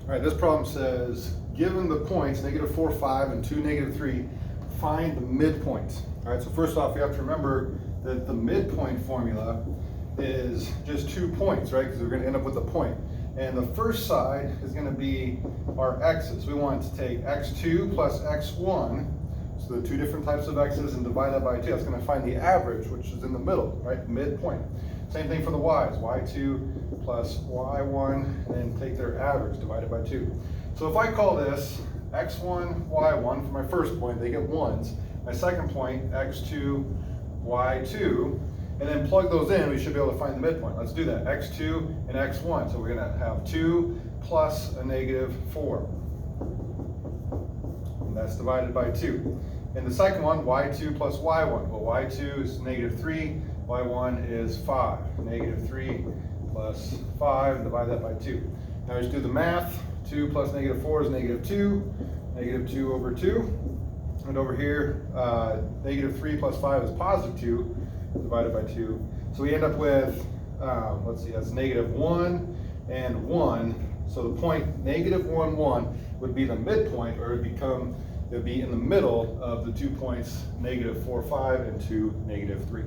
All right, this problem says, given the points, -4, 5, and 2, -3, find the midpoint. All right, so first off, we have to remember that the midpoint formula is just 2 points, right? Because we're going to end up with a point. And the first side is going to be our x's. We want to take x2 plus x1, so the 2 different types of x's, and divide that by 2. That's going to find the average, which is in the middle, right? Midpoint. Same thing for the y's. y2 plus y1, and then take their average, divided by 2. So if I call this x1, y1 for my first point, they get 1s. My second point, x2, y2, and then plug those in, we should be able to find the midpoint. Let's do that, x2 and x1. So we're gonna have 2 plus a -4. And that's divided by 2. And the second one, y2 plus y1. Well, y2 is -3, y1 is 5. -3 plus 5, divide that by 2. Now we just do the math. 2 plus -4 is -2. -2 over 2. And over here, -3 plus 5 is +2, divided by 2. So we end up with, let's see, that's -1 and 1. So the point -1, 1 would be the midpoint, or it would be in the middle of the 2 points, -4, 5, and 2, -3.